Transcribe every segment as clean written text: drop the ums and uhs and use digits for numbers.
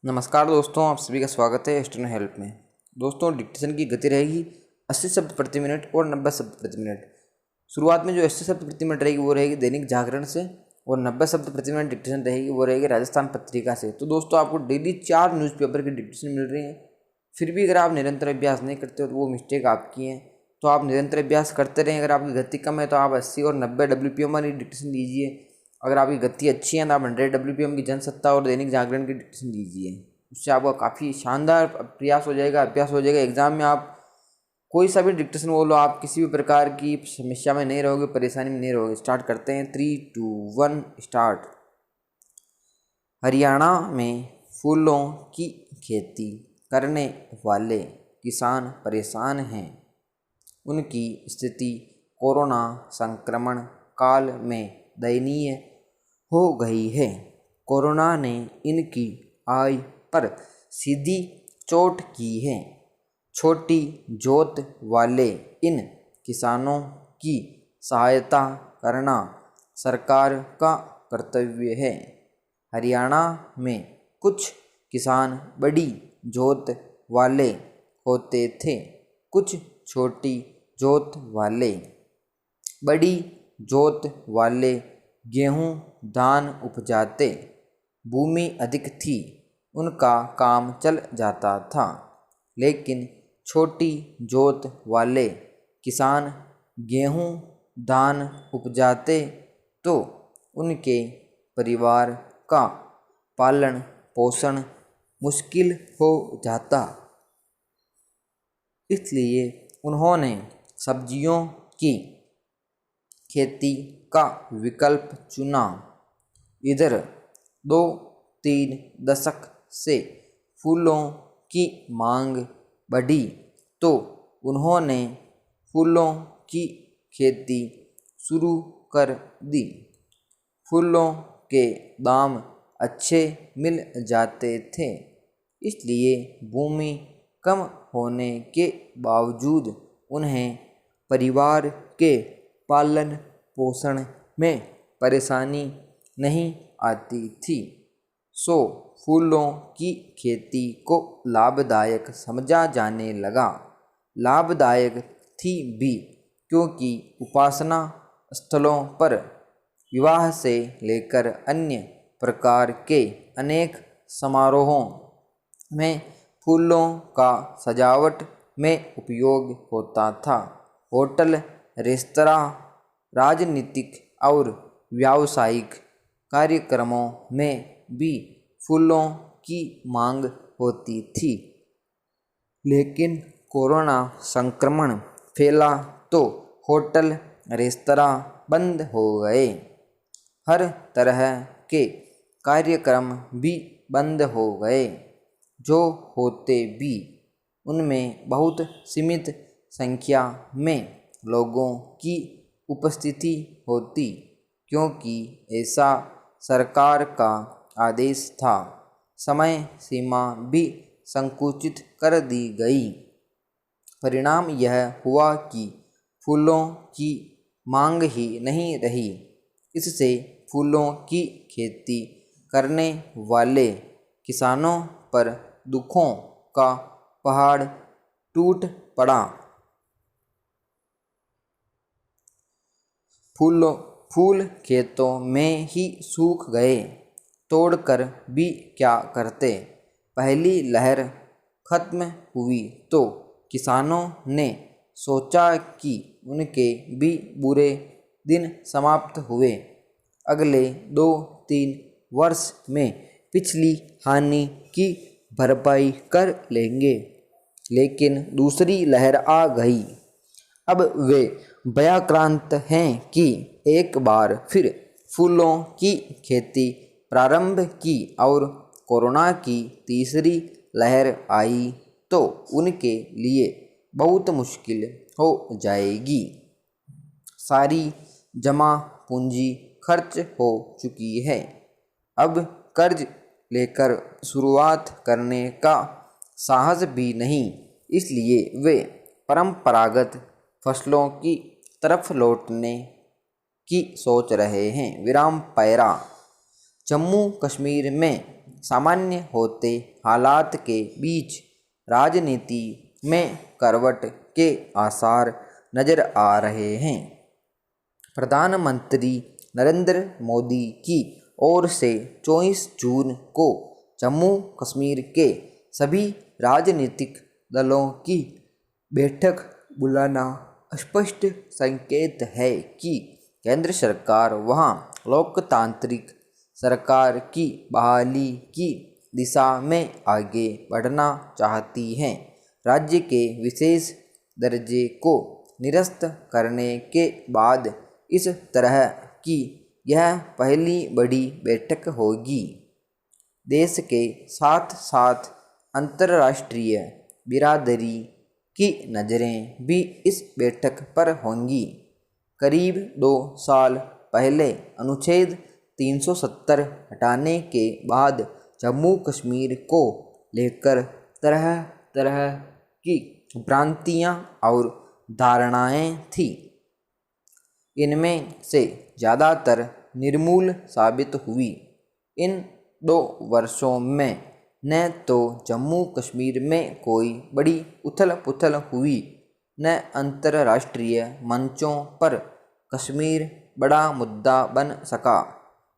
नमस्कार दोस्तों, आप सभी का स्वागत है स्टूडेंट हेल्प में। दोस्तों, डिक्टेशन की गति रहेगी 80 शब्द प्रति मिनट और 90 शब्द प्रति मिनट। शुरुआत में जो 80 शब्द प्रति मिनट रहेगी वो रहेगी दैनिक जागरण से, और 90 शब्द प्रति मिनट डिक्टेशन रहेगी वो रहेगी राजस्थान पत्रिका से। तो दोस्तों, आपको डेली 4 न्यूज़पेपर की डिक्टेशन मिल रही है। फिर भी अगर आप निरंतर अभ्यास नहीं करते हो तो वो मिस्टेक आपकी है। तो आप निरंतर अभ्यास करते रहें। अगर आपकी गति कम है तो आप 80 और 90 WPM वाली डिक्टेशन लीजिए। अगर आपकी गति अच्छी है तो आप 100 WPM की जनसत्ता और दैनिक जागरण की डिक्टेशन लीजिए। उससे आपका काफ़ी शानदार प्रयास हो जाएगा, अभ्यास हो जाएगा। एग्जाम में आप कोई सा भी डिक्टेशन बोलो, आप किसी भी प्रकार की समस्या में नहीं रहोगे, परेशानी में नहीं रहोगे। स्टार्ट करते हैं। 3, 2, 1 स्टार्ट। हरियाणा में फूलों की खेती करने वाले किसान परेशान हैं। उनकी स्थिति कोरोना संक्रमण काल में दयनीय हो गई है। कोरोना ने इनकी आय पर सीधी चोट की है। छोटी जोत वाले इन किसानों की सहायता करना सरकार का कर्तव्य है। हरियाणा में कुछ किसान बड़ी जोत वाले होते थे, कुछ छोटी जोत वाले। बड़ी जोत वाले गेहूँ धान उपजाते, भूमि अधिक थी, उनका काम चल जाता था। लेकिन छोटी जोत वाले किसान गेहूँ धान उपजाते तो उनके परिवार का पालन पोषण मुश्किल हो जाता। इसलिए उन्होंने सब्जियों की खेती का विकल्प चुना। इधर 2-3 दशक से फूलों की मांग बढ़ी तो उन्होंने फूलों की खेती शुरू कर दी। फूलों के दाम अच्छे मिल जाते थे, इसलिए भूमि कम होने के बावजूद उन्हें परिवार के पालन पोषण में परेशानी नहीं आती थी। सो फूलों की खेती को लाभदायक समझा जाने लगा। लाभदायक थी भी क्योंकि उपासना स्थलों पर विवाह से लेकर अन्य प्रकार के अनेक समारोहों में फूलों का सजावट में उपयोग होता था। होटल, रेस्तरां, राजनीतिक और व्यावसायिक कार्यक्रमों में भी फूलों की मांग होती थी। लेकिन कोरोना संक्रमण फैला तो होटल, रेस्तरां बंद हो गए। हर तरह के कार्यक्रम भी बंद हो गए। जो होते भी उनमें बहुत सीमित संख्या में लोगों की उपस्थिति होती, क्योंकि ऐसा सरकार का आदेश था। समय सीमा भी संकुचित कर दी गई। परिणाम यह हुआ कि फूलों की मांग ही नहीं रही। इससे फूलों की खेती करने वाले किसानों पर दुखों का पहाड़ टूट पड़ा। फूल खेतों में ही सूख गए, तोड़कर भी क्या करते। पहली लहर खत्म हुई तो किसानों ने सोचा कि उनके भी बुरे दिन समाप्त हुए। अगले 2-3 वर्ष में पिछली हानि की भरपाई कर लेंगे। लेकिन दूसरी लहर आ गई। अब वे भयाक्रांत हैं कि एक बार फिर फूलों की खेती प्रारंभ की और कोरोना की तीसरी लहर आई तो उनके लिए बहुत मुश्किल हो जाएगी। सारी जमा पूंजी खर्च हो चुकी है। अब कर्ज लेकर शुरुआत करने का साहस भी नहीं, इसलिए वे परंपरागत फसलों की तरफ लौटने की सोच रहे हैं। विराम पैरा। जम्मू कश्मीर में सामान्य होते हालात के बीच राजनीति में करवट के आसार नजर आ रहे हैं। प्रधानमंत्री नरेंद्र मोदी की ओर से 24 जून को जम्मू कश्मीर के सभी राजनीतिक दलों की बैठक बुलाना स्पष्ट संकेत है कि केंद्र सरकार वहां लोकतांत्रिक सरकार की बहाली की दिशा में आगे बढ़ना चाहती है। राज्य के विशेष दर्जे को निरस्त करने के बाद इस तरह की यह पहली बड़ी बैठक होगी। देश के साथ साथ अंतर्राष्ट्रीय बिरादरी की नज़रें भी इस बैठक पर होंगी। करीब 2 साल पहले अनुच्छेद 370 हटाने के बाद जम्मू कश्मीर को लेकर तरह तरह की भ्रांतियां और धारणाएं थी। इनमें से ज़्यादातर निर्मूल साबित हुई। इन 2 वर्षों में न तो जम्मू कश्मीर में कोई बड़ी उथल पुथल हुई, न अंतर्राष्ट्रीय मंचों पर कश्मीर बड़ा मुद्दा बन सका।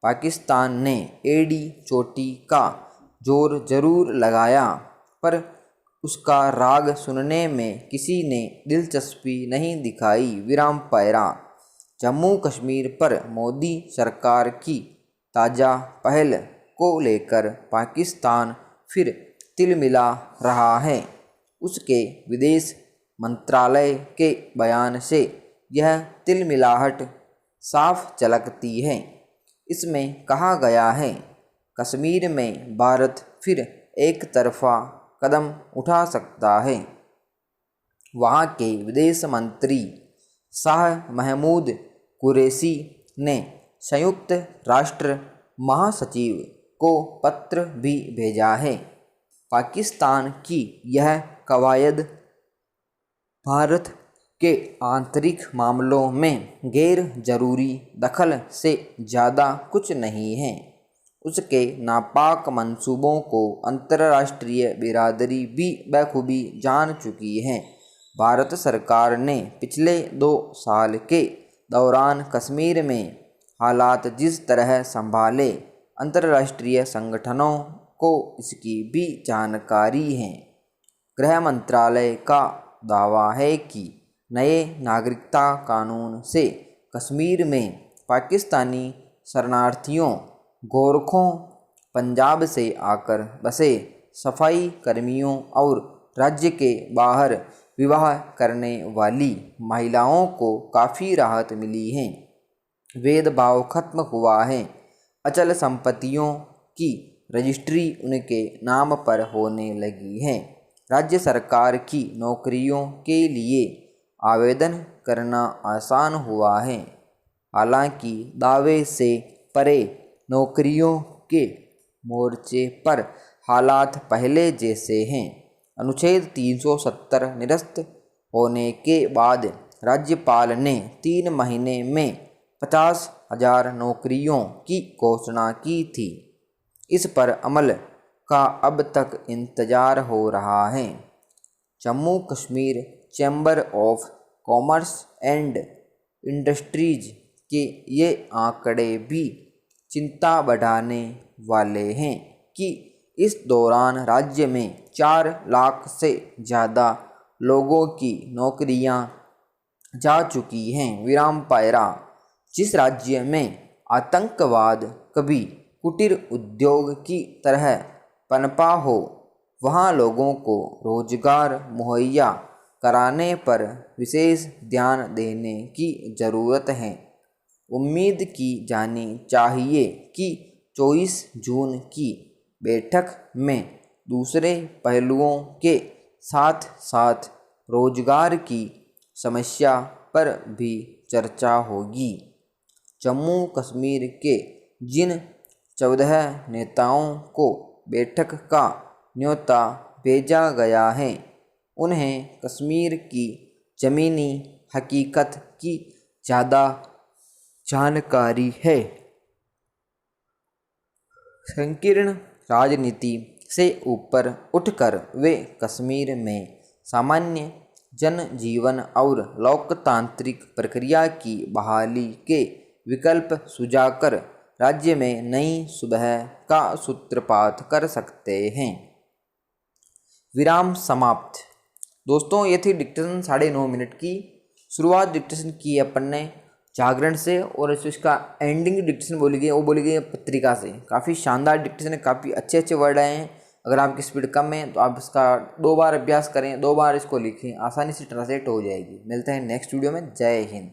पाकिस्तान ने एड़ी चोटी का जोर जरूर लगाया, पर उसका राग सुनने में किसी ने दिलचस्पी नहीं दिखाई। विराम पैरा। जम्मू कश्मीर पर मोदी सरकार की ताज़ा पहल को लेकर पाकिस्तान फिर तिलमिला रहा है। उसके विदेश मंत्रालय के बयान से यह तिलमिलाहट साफ झलकती है। इसमें कहा गया है, कश्मीर में भारत फिर एक तरफा कदम उठा सकता है। वहाँ के विदेश मंत्री शाह महमूद कुरैशी ने संयुक्त राष्ट्र महासचिव को पत्र भी भेजा है। पाकिस्तान की यह कवायद भारत के आंतरिक मामलों में गैर जरूरी दखल से ज़्यादा कुछ नहीं है। उसके नापाक मंसूबों को अंतर्राष्ट्रीय बिरादरी भी बखूबी जान चुकी है। भारत सरकार ने पिछले 2 साल के दौरान कश्मीर में हालात जिस तरह संभाले, अंतर्राष्ट्रीय संगठनों को इसकी भी जानकारी है। गृह मंत्रालय का दावा है कि नए नागरिकता कानून से कश्मीर में पाकिस्तानी शरणार्थियों, गोरखों, पंजाब से आकर बसे सफाई कर्मियों और राज्य के बाहर विवाह करने वाली महिलाओं को काफ़ी राहत मिली है। भेदभाव खत्म हुआ है। अचल संपत्तियों की रजिस्ट्री उनके नाम पर होने लगी है। राज्य सरकार की नौकरियों के लिए आवेदन करना आसान हुआ है। हालांकि दावे से परे नौकरियों के मोर्चे पर हालात पहले जैसे हैं। अनुच्छेद 370 निरस्त होने के बाद राज्यपाल ने 3 महीने में 50,000 नौकरियों की घोषणा की थी। इस पर अमल का अब तक इंतजार हो रहा है। Jammu Kashmir chamber of commerce and industries के ये आंकड़े भी चिंता बढ़ाने वाले हैं कि इस दौरान राज्य में 4 लाख से ज़्यादा लोगों की नौकरियां जा चुकी हैं। विराम पैरा। जिस राज्य में आतंकवाद कभी कुटीर उद्योग की तरह पनपा हो, वहाँ लोगों को रोजगार मुहैया कराने पर विशेष ध्यान देने की ज़रूरत है। उम्मीद की जानी चाहिए कि 24 जून की बैठक में दूसरे पहलुओं के साथ साथ रोजगार की समस्या पर भी चर्चा होगी। जम्मू कश्मीर के जिन 14 नेताओं को बैठक का न्योता भेजा गया है, उन्हें कश्मीर की ज़मीनी हकीकत की ज़्यादा जानकारी है। संकीर्ण राजनीति से ऊपर उठकर वे कश्मीर में सामान्य जनजीवन और लोकतांत्रिक प्रक्रिया की बहाली के विकल्प सुझाकर राज्य में नई सुबह का सूत्रपात कर सकते हैं। विराम समाप्त। दोस्तों ये थी डिक्टेशन 9.5 मिनट की। शुरुआत डिक्टेशन की अपन ने जागरण से और इसका एंडिंग डिक्टेशन बोली गई वो बोली गई है पत्रिका से। काफ़ी शानदार डिक्टेशन है, काफ़ी अच्छे अच्छे वर्ड आए हैं। अगर आपकी स्पीड कम है तो आप इसका 2 बार अभ्यास करें, 2 बार इसको लिखें, आसानी से ट्रांसलेट हो जाएगी। मिलते हैं नेक्स्ट वीडियो में। जय हिंद।